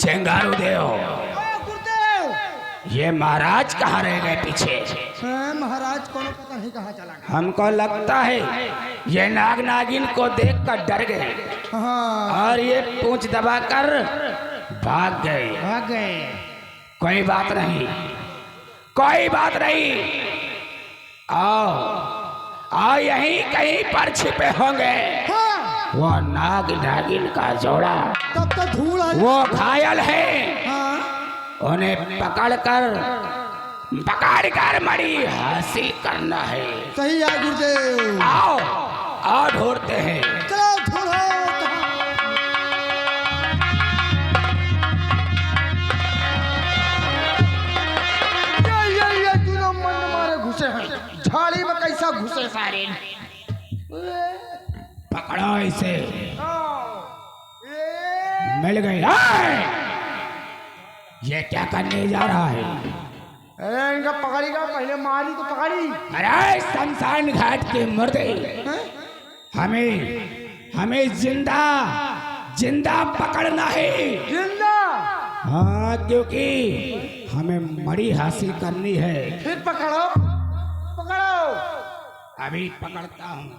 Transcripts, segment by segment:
चेंगारू देव, ये महाराज कहाँ रह गए पीछे? महाराज को पता नहीं कहाँ चला गया। हमको लगता है ये नाग नागिन को देखकर डर गए और ये पूंछ दबाकर भाग गए। कोई बात नहीं, कोई बात नहीं। आओ यहीं कहीं पर छिपे होंगे। वो नाग नागिन का जोड़ा तब तो धूल वो घायल है। उन्हें पकड़कर मणि हासिल करना है। सही है गुरुदेव। आओ ढूंढते हैं। चलो ढूंढो। ये तीनों मन मारे घुसे हैं। झाड़ी में कैसा घुसे सारे। पकड़ो इसे। मिल गई। ये क्या करने जा रहा है? अरे इनका पकड़ेगा, पहले मारी तो पकड़ी। अरे शमशान घाट के मुर्दे, हमें जिंदा पकड़ना है। जिंदा? हाँ, क्योंकि हमें मणि हासिल करनी है। फिर पकड़ो। अभी पकड़ता हूँ।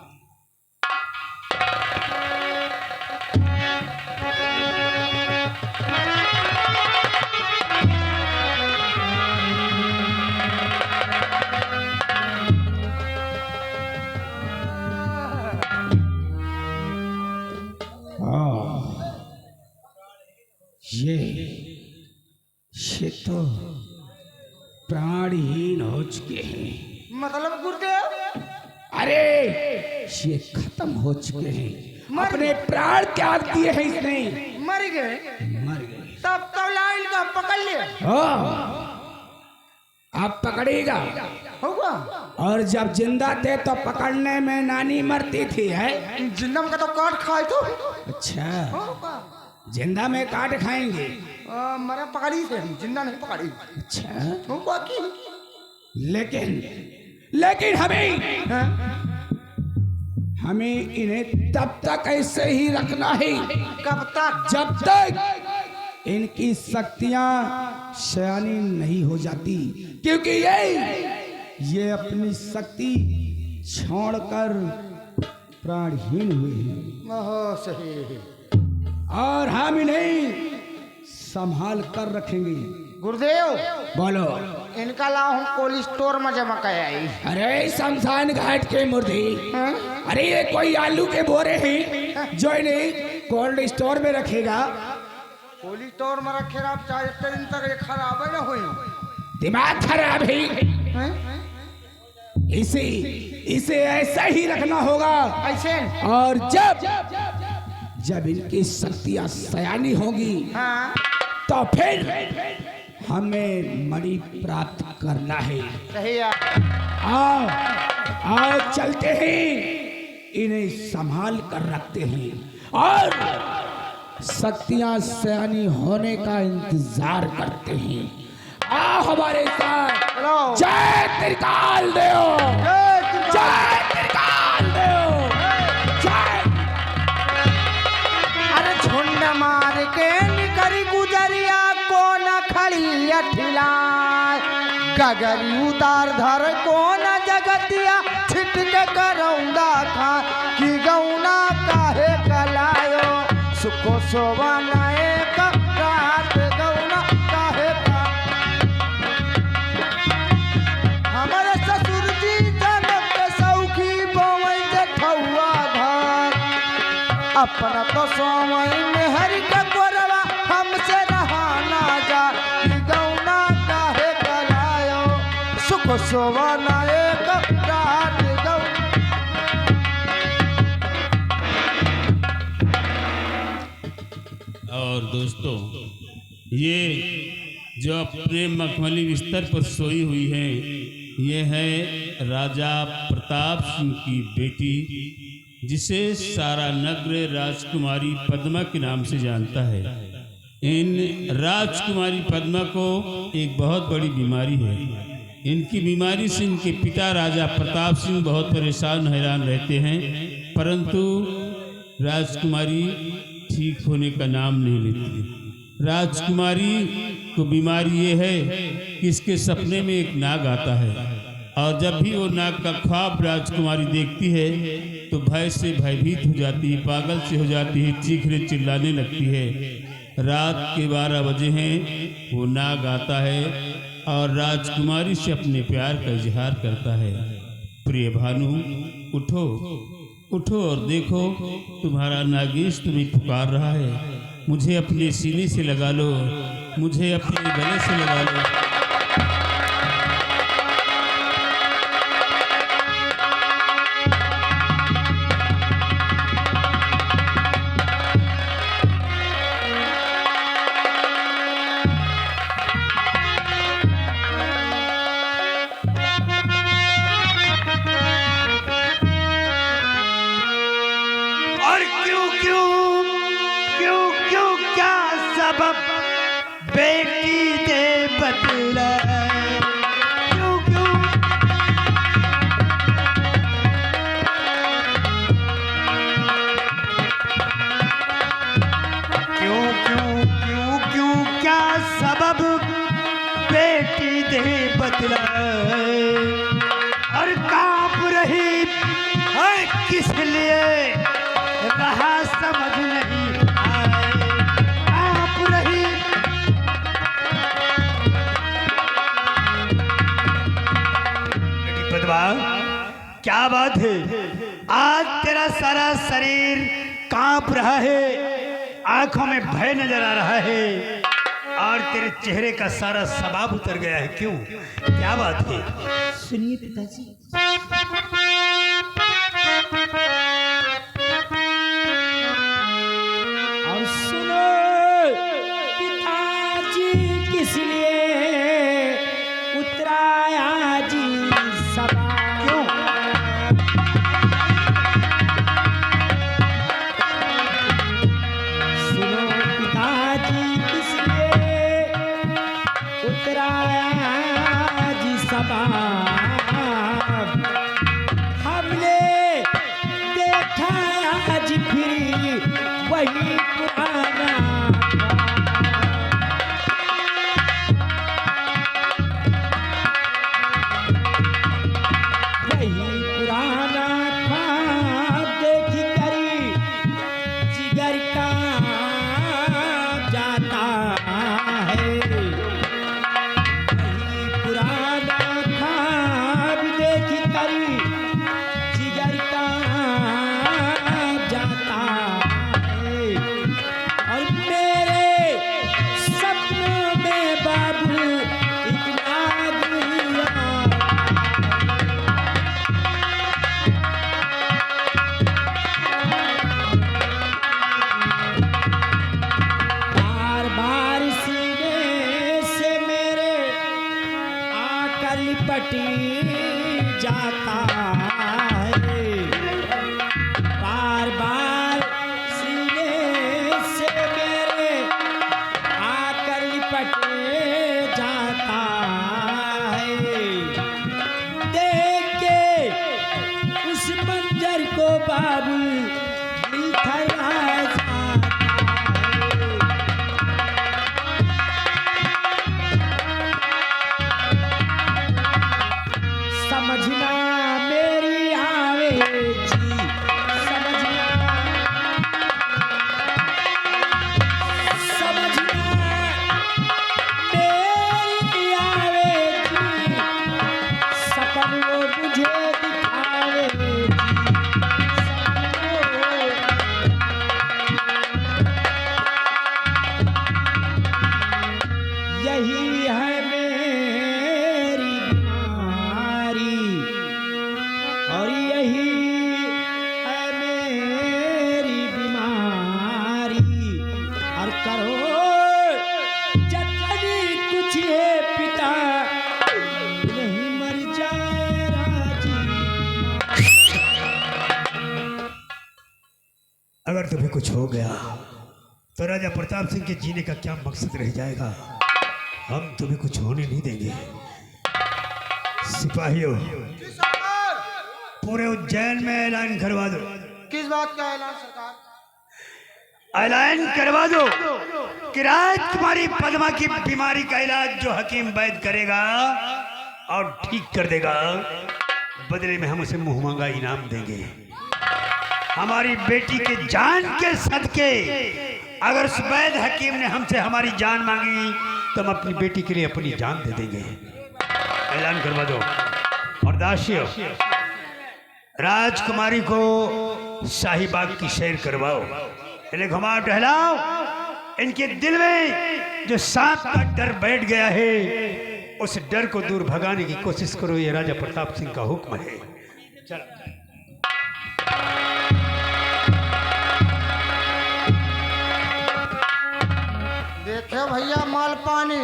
ये तो प्राणहीन हो चुके हैं। मतलब गुरुदेव? अरे ये खत्म हो चुके हैं। अपने प्राण त्याग दिए हैं इसने। मर गए। तब लाइन का पकड़ लिया। अब पकड़ेगा होगा। और जब जिंदा थे तो पकड़ने में नानी मरती थी है। जिंदा में तो काट खाए तो। अच्छा, जिंदा में काट खाएंगे। मरा पकड़ी थे, जिंदा नहीं पकड़ी। अच्छा, बाकी लेकिन हमें इन्हें तब तक ऐसे ही रखना है। कब तक? जब तक इनकी शक्तियां सयानी नहीं हो जाती, क्योंकि ये अपनी शक्ति छोड़कर प्राणहीन हुए हैं। सही। और हम इन्हें संभाल कर रखेंगे। गुरुदेव बोलो। इनका लाओ हम कोल्ड स्टोर में जमा कर आई। अरे शमशान घाट के मुर्दे, अरे ये कोई आलू के बोरे हैं जो इन्हें कोल्ड स्टोर में रखेगा। कोल्ड स्टोर में रखेगा चाहे दिन तक ये खराब है ना हुई। दिमाग खराब है। इसे ऐसा ही रखना होगा। ऐसे? और जब इनकी शक्तियां सयानी होगी तो फिर हमें मणि प्राप्त करना है। सही है। आओ चलते हैं, इन्हें संभाल कर रखते हैं और शक्तियां सयानी होने का इंतजार करते हैं। आओ हमारे साथ। जय त्रिकाल देव, जय त्रिकाल देव, जय। अरे झुंड मार के निकरी गुजरिया को न खड़ी अठिला, गगरी उतार धर को न जगतिया छिटक करौंदा खा कि गौना काहे कलायो सुखो सोवाना एक रात गौना काहे का। हमारे ससुर जी जनक के सौखी बोवई जठौआ घर, अपना तो सोवई में हरि का गोरवा हमसे रहा ना जा कि गौना काहे कलायो सुख सोवाना एक रात गौ। और दोस्तों, ये जो अपने मखमली बिस्तर पर सोई हुई है, ये है राजा प्रताप सिंह की बेटी, जिसे सारा नगर राजकुमारी पद्मा के नाम से जानता है। इन राजकुमारी पद्मा को एक बहुत बड़ी बीमारी है। इनकी बीमारी से इनके पिता राजा प्रताप सिंह बहुत परेशान हैरान रहते हैं, परंतु राजकुमारी ठीक होने का नाम नहीं लेती। राजकुमारी को बीमारी ये है कि इसके सपने में एक नाग आता है और जब भी वो नाग का ख्वाब राजकुमारी देखती है तो भय से भयभीत हो जाती है, पागल से हो जाती है, चीखने चिल्लाने लगती है। रात के 12 बजे हैं, वो नाग आता है और राजकुमारी से अपने प्यार का इजहार करता है। प्रिय भानु, उठो उठो और देखो, तुम्हारा नागेश तुम्हें पुकार रहा है। मुझे अपने सीने से लगा लो, मुझे अपने गले से लगा लो। और क्यों क्यों क्यों क्यों क्या सबब बेटी दे बदला, क्यों क्यों क्यों क्यों क्यों क्यों क्या सबब बेटी दे बदला, और कांप रही है किस लिए रहा समझ नहीं आए, आप रही। बेटी पद्मा, क्या बात है? आज तेरा सारा शरीर कांप रहा है, आंखों में भय नजर आ रहा है और तेरे चेहरे का सारा सबाब उतर गया है। क्यों, क्या बात है? सुनिए पिताजी, और सुनो पिताजी, किस लिए उतराया जी सभा? क्यों? सुनो पिताजी, किस लिए उतराया जी सभा? हमने देखा आज फिर वही पुराना ख्वाब देखी करी जिगर का जाता है। वही पुराना ख्वाब देखी करी जिगर का जाता है। और मेरे सपनों में बाबू इतना दिया, बार बार सीने से मेरे आकर लिपटी जाता है। बार बार सीने से मेरे आकर लिपटे जाता है। देख के उस मंजर को बाबू दिल थर्रा जाता है। समझना मेरी आवे जी, समझना समझना मेरी आवे जी, सपन वो मुझे दिखावे जी, यही है मेरी बीमारी और यही है मेरी बीमारी। और करो जतनी कुछ है पिता, नहीं मर जाए राजी। अगर तुम्हें कुछ हो गया तो राजा प्रताप सिंह के जीने का क्या मकसद रह जाएगा? हम तुम्हें कुछ होने नहीं देंगे। सिपाहियों, पूरे उज्जैन में ऐलान करवा दो। किस बात का ऐलान सरकार? ऐलान करवा दो कि राजकुमारी पद्मा की बीमारी का इलाज जो हकीम वैद करेगा और ठीक कर देगा, बदले में हम उसे मुंह मांगा इनाम देंगे। हमारी बेटी के जान के सदके अगर उस वैद हकीम ने हमसे हमारी जान मांगी तो हम अपनी बेटी के लिए अपनी जान दे देंगे। ऐलान करवा दो। और दासियों, राजकुमारी को शाहीबाग की सैर करवाओ, इन्हें घुमाओ टहलाओ। इनके दिल में जो सांप का डर बैठ गया है उस डर को दूर भगाने की कोशिश करो। ये राजा प्रताप सिंह का हुक्म है। चलो। देखे भैया माल पानी।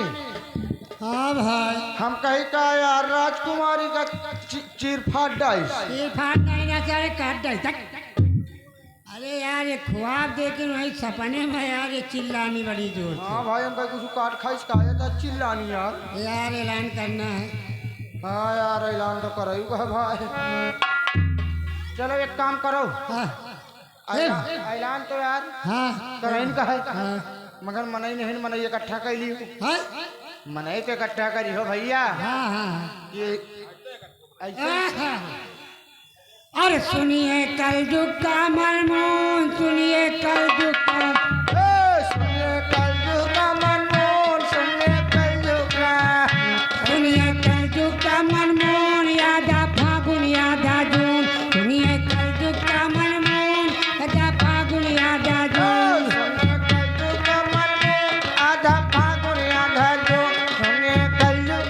हाँ भाई, हम कही का यार राजकुमारी का चीर फाट डाइस। ये फाट नहीं ना सारे काट दे तक। अरे यार ये ख्वाब देखे वही सपने में यार ये चिल्लानी बड़ी जोर से। हाँ भाई, हम कहीं कुछ काट खाइस का है तो चिल्लानी यार। यार ऐलान करना है। हाँ यार, ऐलान तो करो कह भाई। चलो एक काम करो। हाँ ऐलान तो यार हाँ करें का है, हाँ मगर मनई नहीं मनई इकट्ठा कर लियो। हाँ मनई पे इकट्ठा करी हो भैया। हाँ हाँ। ये ऐसे अरे सुनिए कल जुग का मनमोहन, सुनिए कल जुग का, सुनिए कलयुग का मनमोहन, सुनिए कलयुग का। सुनिए कल जुग का मनमोहन, यादा फागुन यादा जून। सुनिए कल जुग का मनमोहन, यादा फागुन यादा जून। सुनिए कलयुग का मनमोहन, आधा फागुन आधा जून। सुनिए कलयुग।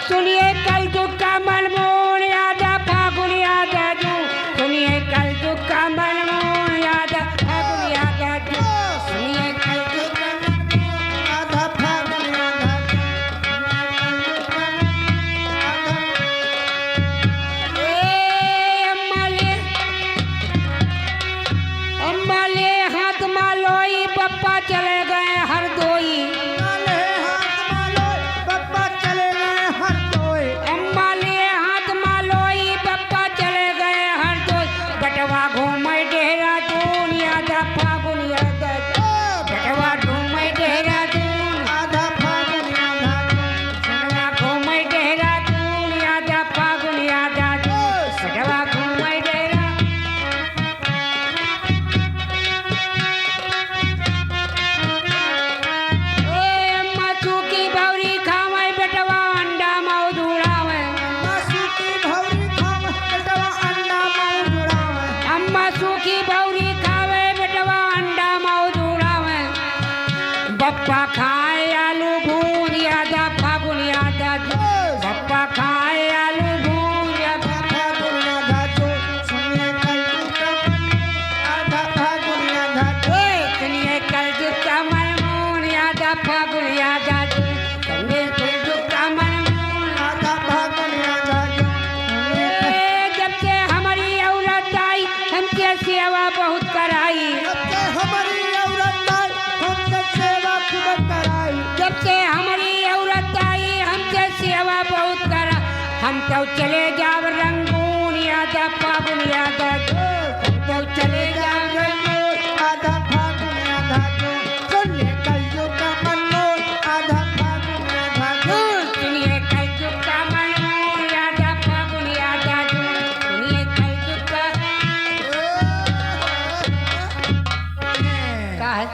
सुनिए कल जुग का मनमोहन, यादा फागुन यादा जून। सुनिए कल जुग का मनमोहन, यादा फागुन यादा जून। सुनिए कल जुग का मनमोहन, आधा फागुन आधा अम्मा ले हाथ मालोई, पप्पा चले गए हरदोई। काले हाथ मालो पप्पा चले गए हर कोई। अम्मा ले हाथ मालोई, पप्पा चले गए हरदोई। बटवा घूमे देहरादून, यादा फागुन यादा जून। बटवा घूमे देहरादून, आधा फागुन आधा जून। बटवा घूमे देहरादून, यादा फागुन यादा जून। बटवा घूमे देहरादून। अम्मा चूकी भौरी खावे, बेटवा अंडा मौज उड़ावे। मासू की भौरी खावे, बेटवा अंडा मौज उड़ावे। अम्मा सूखी भौरी खावे, बेटवा अंडा मौज उड़ावे। बप्पा खाए आलू भून, यादा फागुन यादा जून। बप्पा खाए आलू भून, यादा फागुन आधा जून। सुनिए कलयुग का मनमोहन, आधा फागुन आधा जून। सुनिए कल जुग का मनमोहन, यादा फागुन यादा जून। सुनिए कल जुग का मनमोहन, आधा फागुन आधा जून। सुनिए जब से हमारी औरत आई, हमसे सेवा बहुत कराई। सबसे हमारी औरत आई, हमसे सेवा खूब कराई। जब से हमारी औरत आई, हमसे सेवा बहुत करा। हम तो चले जाव रंगून, यादा फागुन यादा जून। हम तो चले जाव रंगून। आधा फागुन आधा जून। सुनिए कलयुग का मनमोहन, आधा फागुन आधा जून। सुनिए कल जुग का मनमोहन, यादा फागुन यादा जून। सुनिए कल जुग का का है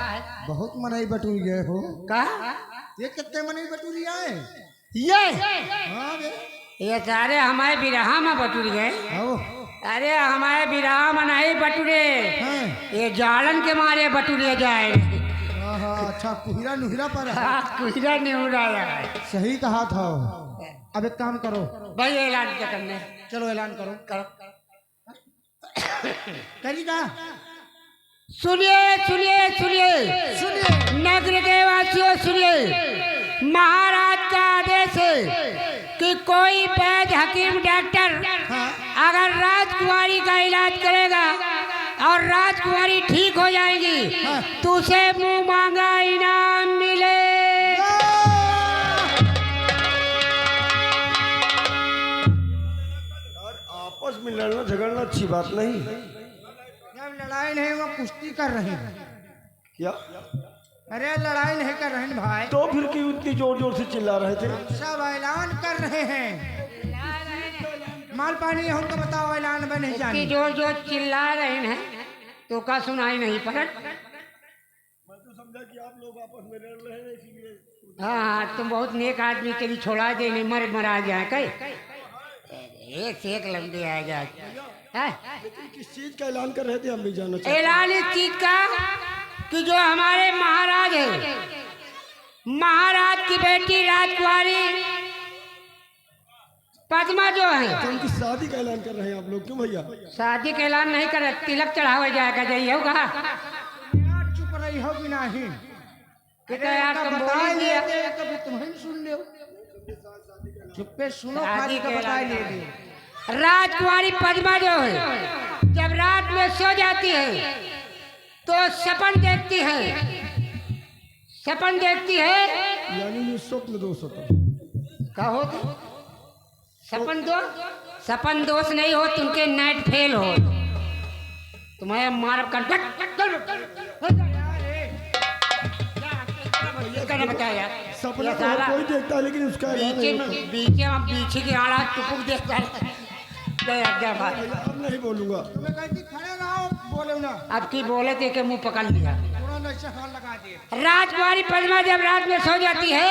बहुत मनई बटूर गए हो। का ये कितने मनई बटूरी आए? ये हाँ बे। ये सारे हमारे बिरहा में बटुर गए। आओ। अरे हमारे बिरहा में नहीं बटुरे, हाँ। ये जालन के मारे बटुरे जाए। अच्छा, कुहिरा नुहिरा पर है। कुहरा नहीं उड़ाया है। सही कहा था। अब एक काम करो, भाई ऐलान क्या करने? चलो ऐलान करो। करो। करी का? सुनिए सुनिए सुनिए सुनिए। नगर के वासियों सुनिए, महाराज का आदेश है कि कोई वैद्य हकीम डॉक्टर अगर राजकुमारी का इलाज करेगा और राजकुमारी ठीक हो जाएगी तो उसे मुंह मांगा इनाम मिलेगा। और आपस में लड़ना झगड़ना अच्छी बात नहीं। जब लड़ाई नहीं वो कुश्ती कर रहे हैं। क्या? अरे लड़ाई नहीं कर रहे हैं भाई। तो फिर क्यों इतनी जोर जोर से चिल्ला रहे थे? सब ऐलान कर रहे हैं। माल पानी हमको बताओ, ऐलान में नहीं जाने। जो जो चिल्ला रहे हैं तो का सुनाई नहीं पड़त। मैं तो समझा कि आप लोग आपस में लड़ रहे हैं इसीलिए। हाँ तुम बहुत नेक आदमी के लिए छोड़ा दे नहीं मरा जाए कई एक से एक लंबे आ जाए। लेकिन किस चीज का ऐलान कर रहे थे हम भी जानना चाहते हैं। ऐलान इस चीज का कि जो हमारे महाराज है, महाराज की बेटी राजकुमारी पद्मा जो है, तो उनकी शादी का ऐलान कर रहे हैं आप लोग, क्यों भैया? शादी का ऐलान नहीं करे, तिलक चढ़ावा जाएगा। जाइए होगा चुप रही हो कि नहीं? यार तुम बोल दिया कभी तुम्हें सुन लो। चुप्पे सुनो, खाली का बता ले। राजकुमारी पद्मा जो है जब रात में सो जाती है तो सपन देखती है, सपन देखती है। यानी ये स्वप्न दोष होता। कहो सपन दोष नहीं हो, तुमके नाइट फेल हो, तुम्हें मार कर बताया। सपना तो हर कोई देखता है लेकिन उसका पीछे की आड़ा टुपुक देखता है। अब नहीं बोलूंगा। खड़े रहो, बोलो ना। अब की बोले थे कि मुंह पकड़ लिया। लगा दे। राजकुमारी पद्मा जब रात में सो जाती है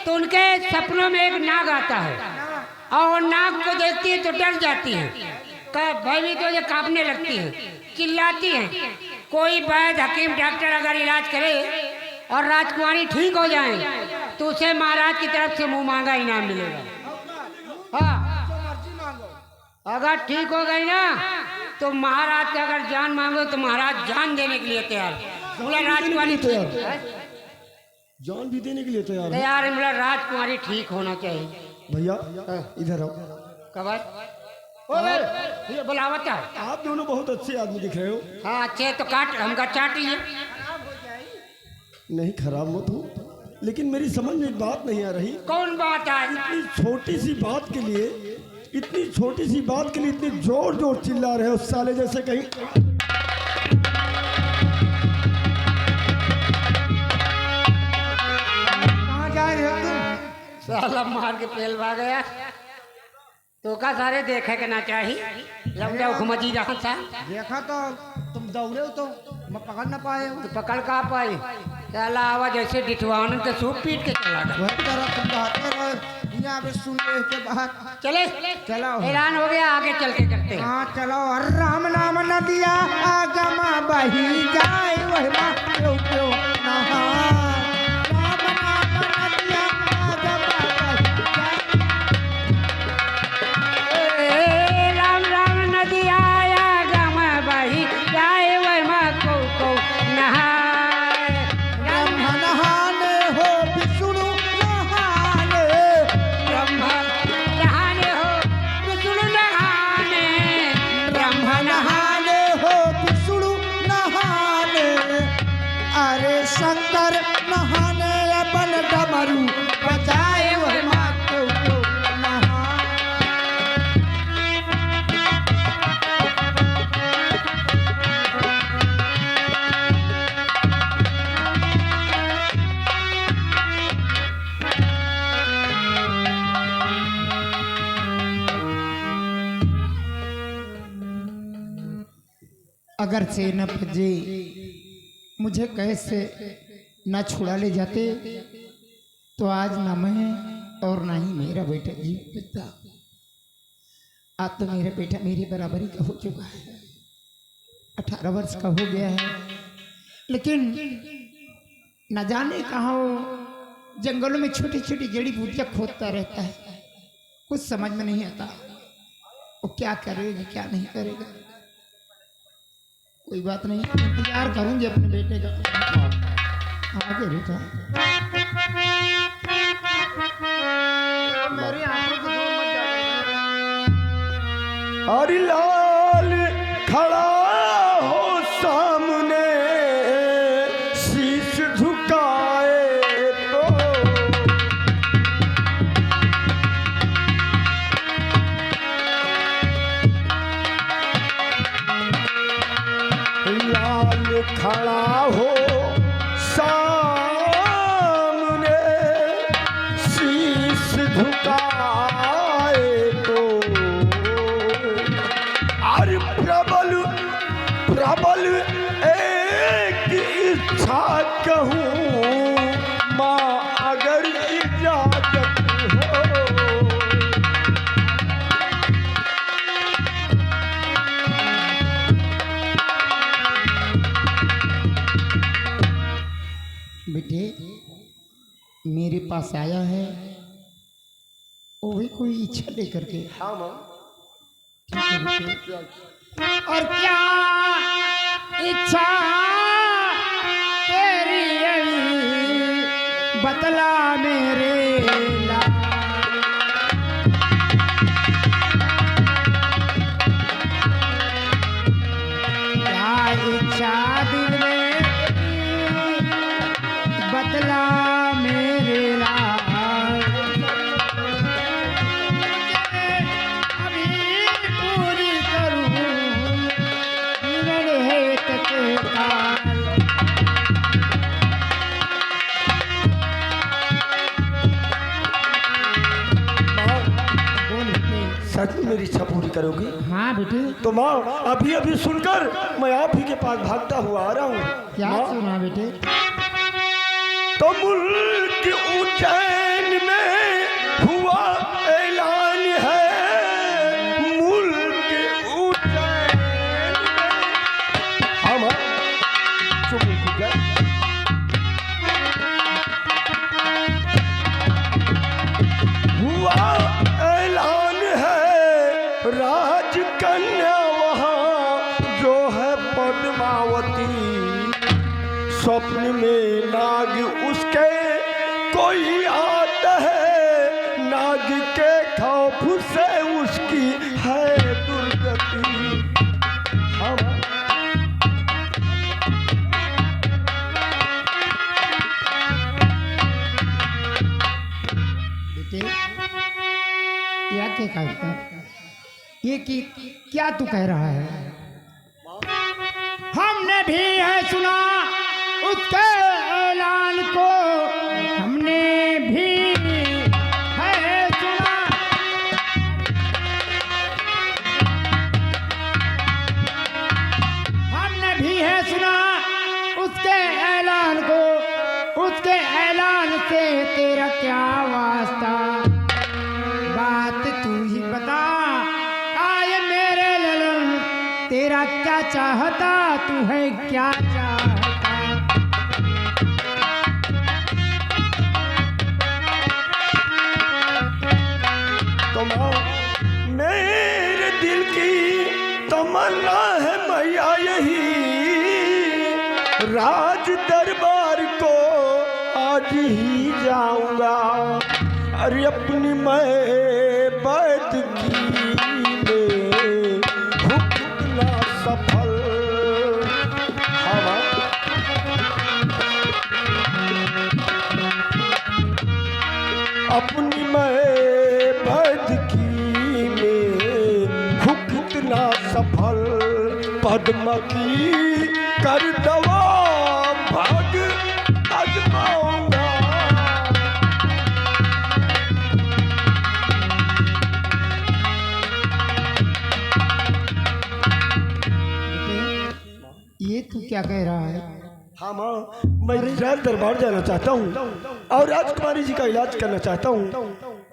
तो उनके सपनों में एक नाग आता है और नाग को देखती है तो डर जाती है, भयभीत हो जाकर कांपने लगती है, चिल्लाती है। कोई वैद्य हकीम डॉक्टर अगर इलाज करे और राजकुमारी ठीक हो जाए तो उसे महाराज की तरफ से मुंह मांगा इनाम मिलेगा। हाँ अगर ठीक हो गई ना तो महाराज का अगर जान मांगो तो महाराज जान देने के लिए तैयार। बोला राजकुमारी जान भी देने के लिए तैयार है। तैयार है। बोला राजकुमारी ठीक होना चाहिए। भैया इधर आओ। कब ये बुलावत है? आप दोनों बहुत अच्छे आदमी दिख रहे हो। हाँ अच्छे तो काट हमका चाट लिए। नहीं खराब मत हो, लेकिन मेरी समझ में एक बात नहीं आ रही। कौन बात है? इतनी छोटी सी बात के लिए, इतनी छोटी सी बात के लिए इतनी जोर जोर चिल्ला रहे हो साले जैसे कहीं। कहाँ जा रहे हो तुम? साला मार के पेल भाग गया तो का सारे देखे के ना चाहिए। लग जाओ घुमजी रहा था। देखा तो तुम दौड़े हो तो मैं पकड़ ना पाए हो। तो पकड़ का पाई साला आवाज ऐसे डिठवान के सूप पीट के चला गया। वही तरह तुम बहाते रहो, यहाँ पे सुन ले के बाहर। चले चलो ऐलान हो गया, आगे चल के करते हैं। हाँ चलो। राम नाम नदिया आगमा बही जाए वही माँ क्यों क्यों नहा। राम नाम नदिया आगमा बही ए, राम राम नदी आया गम बही जाए वही माँ को नहाए। ब्रह्म नहाने हो विष्णु नहाने। ब्रह्म नहाने हो विष्णु नहाने। ब्रह्म नहाने हो विष्णु नहाने। अरे शंकर नहाने अपन डमरू बजाए वही माँ क्यों क्यों नहा। अगर से न भजे मुझे कैसे न छुड़ा ले जाते तो आज न मैं और ना ही मेरा बेटा जीवित था। आज तो मेरा बेटा मेरी बराबरी का हो चुका है, 18 वर्ष का हो गया है, लेकिन न जाने कहाँ वो जंगलों में छोटी छोटी जड़ी बूटियां खोदता रहता है। कुछ समझ में नहीं आता वो क्या करेगा क्या नहीं करेगा। कोई बात नहीं, इंतजार करूंगी अपने बेटे का। आगे बेटा मेरी आंखों को दूर मत जाना। अरे लाल खड़ा हो सामने शीश झुकाए तो खड़ा हो सामने शीश झुकाए तो अरे प्रबल प्रबल एक इच्छा कहूँ माँ अगर इजाजत हो। बेटे मेरे पास आया है वो भी कोई इच्छा लेकर के। हाँ माँ। ठीक है बेटे। और क्या इच्छा तेरी बतला मेरे लाल। क्या इच्छा दिल में बतला मेरे लाल। अभी पूरी करूं मेरे हेत के काल। बोल बेटे। सच में मेरी इच्छा पूरी करोगी? हाँ बेटे। तो माँ अभी अभी सुनकर मैं आप ही के पास भागता हुआ आ रहा हूँ। क्या माँ, सुना बेटे? तो मुल्क उज्जैन में हुआ ऐलान है, मुल्क उज्जैन में। हाँ माँ जो मुल्क उज्जैन हुआ ऐलान है, राजकन्या वहाँ जो है पद्मावती, स्वप्न में नाग उसके कोई आता है, नाग के खौफ से उसकी है दुर्गति। हाँ माँ। बेटे क्या क्या कहता ये कि क्या तू कह रहा है? हमने भी है सुना उसके ऐलान को, हमने भी है सुना। हमने भी है सुना उसके ऐलान को, उसके ऐलान से तेरा क्या वास्ता? बात तू ही बता आए मेरे ललन, तेरा क्या चाहता तू है क्या चाहता? तो माँ मेरे दिल की तमन्ना है मैया यही, राज दरबार को आज ही जाऊंगा। अरे अपनी मैं बैत की में भुगतना सफल। हाँ अपनी मैं बैत की में भुगतना सफल, पद्म की कर दवा भाग आजमाऊंगा। ये तू क्या कह रहा है? हाँ माँ मैं इजराइल दरबार जाना चाहता हूँ और राजकुमारी जी का इलाज करना चाहता हूँ।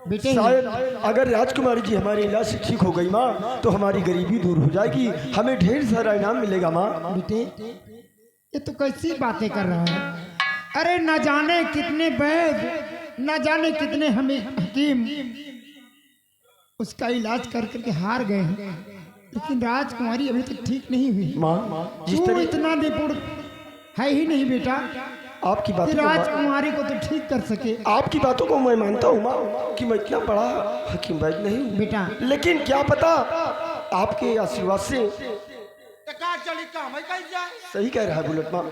बेटे शायद अगर राजकुमारी जी हमारे इलाज से ठीक हो गई माँ तो हमारी गरीबी दूर हो जाएगी, हमें ढेर सारा इनाम मिलेगा माँ। बेटे ये तो कैसी बातें कर रहा है? अरे न जाने कितने वैद्य, न जाने कितने हमें हकीम उसका इलाज कर करके हार गए हैं, लेकिन राजकुमारी अभी तक ठीक नहीं हुई। माँ जिस तू तरह इतना निपुण है ही नहीं बेटा आपकी कि बातों को राजकुमारी को तो ठीक कर सके। आपकी बातों को मैं मानता हूँ माँ कि मैं इतना बड़ा हकीम वैद्य नहीं हूँ, बेटा लेकिन क्या पता आपके आशीर्वाद से। सही कह रहा है बुलेट माँ,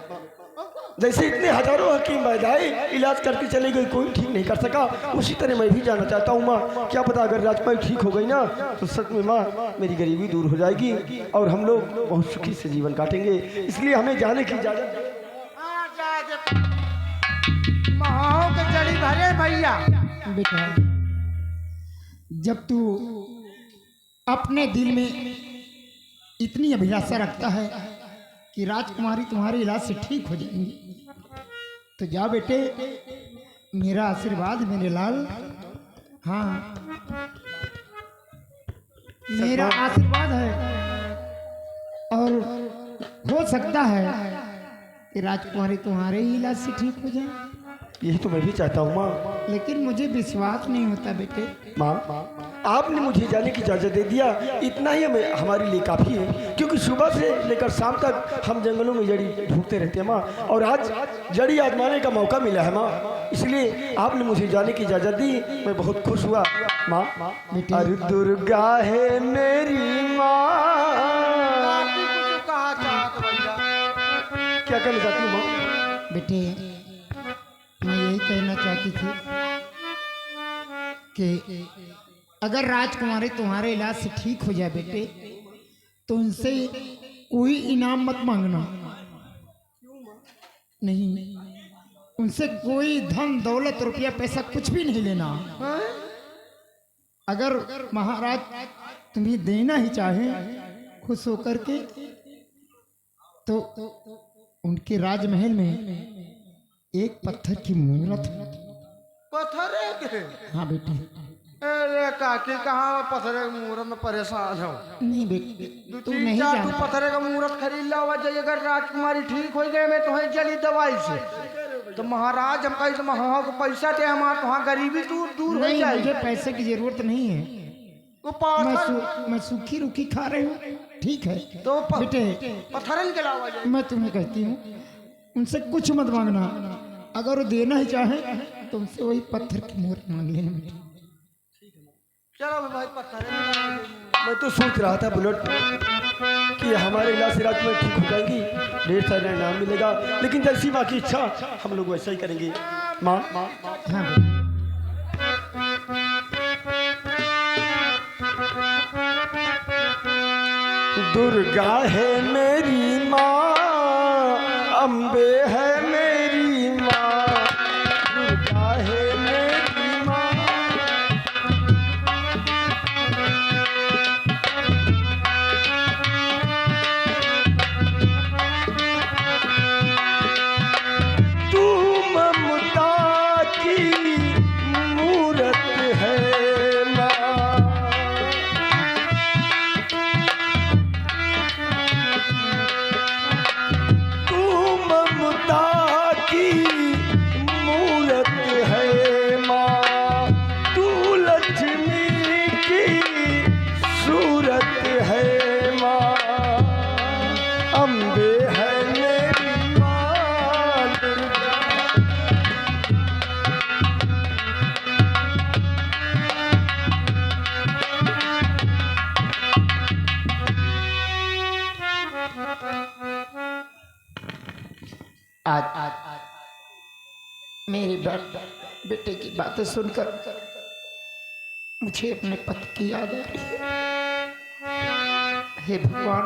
जैसे इतने हजारों हकीम वैद्य आए, इलाज करके चले गए, कोई ठीक नहीं कर सका, उसी तरह मैं भी जाना चाहता हूँ माँ। क्या पता अगर राजकुमारी ठीक हो गई ना तो सच में माँ मेरी गरीबी दूर हो जाएगी और हम लोग बहुत सुखी से जीवन काटेंगे। इसलिए हमें जाने की इजाजत। महाओं के जड़ी भरे भैया। बेटा, जब तू अपने दिल में इतनी अभिलाषा रखता है कि राजकुमारी तुम्हारे इलाज से ठीक हो जाएंगी, तो जा बेटे, मेरा आशीर्वाद मेरे लाल। हाँ, मेरा आशीर्वाद है और हो सकता है कि राजकुमारी तुम्हारे ही इलाज से ठीक हो जाए। यही तो मैं भी चाहता हूँ माँ। लेकिन मुझे विश्वास नहीं होता बेटे। माँ, आपने मुझे जाने की इजाज़त दे दिया, इतना ही हमारे लिए काफ़ी है, क्योंकि सुबह से लेकर शाम तक हम जंगलों में जड़ी ढूंढते रहते हैं माँ, और आज जड़ी आजमाने का मौका मिला है माँ, इसलिए आपने मुझे जाने की इजाज़त दी, मैं बहुत खुश हुआ माँ। अरे दुर्गा है मेरी माँ। क्या कहना चाहती हूँ माँ? बेटे, मैं यही कहना चाहती थी कि अगर राजकुमारी तुम्हारे इलाज से ठीक हो जाए बेटे, तो उनसे कोई इनाम मत मांगना। नहीं, उनसे कोई धन दौलत रुपया पैसा कुछ भी नहीं लेना। अगर महाराज तुम्हें देना ही चाहे खुश होकर के, तो उनके राजमहल में एक पत्थर की मूर्त। पत्थर है? हाँ बेटे। अरे काकी, कहाँ पत्थर के मुहूर्त में परेशान हो? नहीं बेटे, तू नहीं चार जानता। पत्थर का मुहूर्त खरीद ला हुआ जाइए। अगर राजकुमारी ठीक हो गए मैं तुम्हें जली दवाई से, तो महाराज हम कहीं महाओं को पैसा दे, हमारे वहाँ गरीबी दूर दूर हो नहीं, जाएगी। मुझे पैसे की जरूरत नहीं है। तो पत्थर मैं सूखी रुखी खा रही हूँ, ठीक है। तो बेटे, पत्थरन के अलावा मैं तुम्हें कहती हूँ, उनसे कुछ मत मांगना। अगर वो देना ही चाहे तो उनसे वही पत्थर की मूर्त मांग लेना बेटे। चलो भाई, पत्थर। मैं तो सोच रहा था बुलेट कि हमारे इलाज से रात में ठीक हो जाएगी, ढेर सारा इनाम मिलेगा, लेकिन जैसी माँ की इच्छा हम लोग वैसा ही करेंगे माँ। हाँ बेटे। दुर्गा है मेरी माँ, अम्बे है मेरी माँ, दुर्गा है मेरी माँ। तू ममता की मूरत है माँ, तू ममता की मूरत है माँ, तू लक्ष्मी की सूरत है माँ, अम्बे है मेरी माँ दुर्गा। आज मेरे बेटे की बातें सुनकर मुझे अपने पति की याद आ रही है। हे भगवान,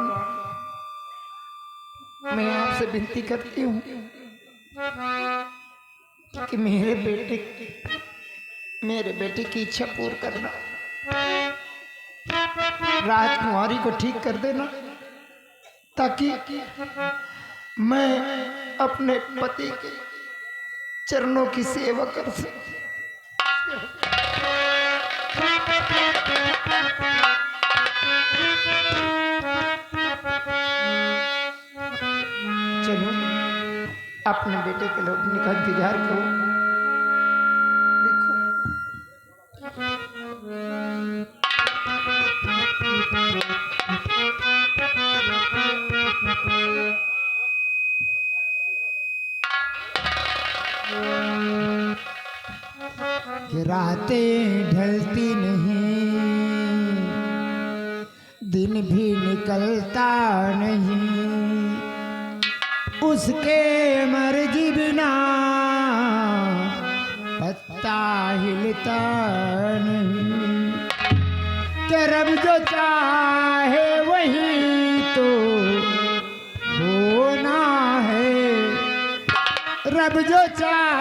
मैं आपसे विनती करती हूँ कि मेरे बेटे की इच्छा पूर्ण करना, राजकुमारी को ठीक कर देना, ताकि मैं अपने पति के चरणों की सेवा कर सकूं। चलो, अपने बेटे के लौटने का इंतजार करो। कि रातें ढलती नहीं, दिन भी निकलता नहीं, उसके मर्जी बिना पत्ता हिलता नहीं, कि रब जो चाहे वही तो होना है, रब जो चाहे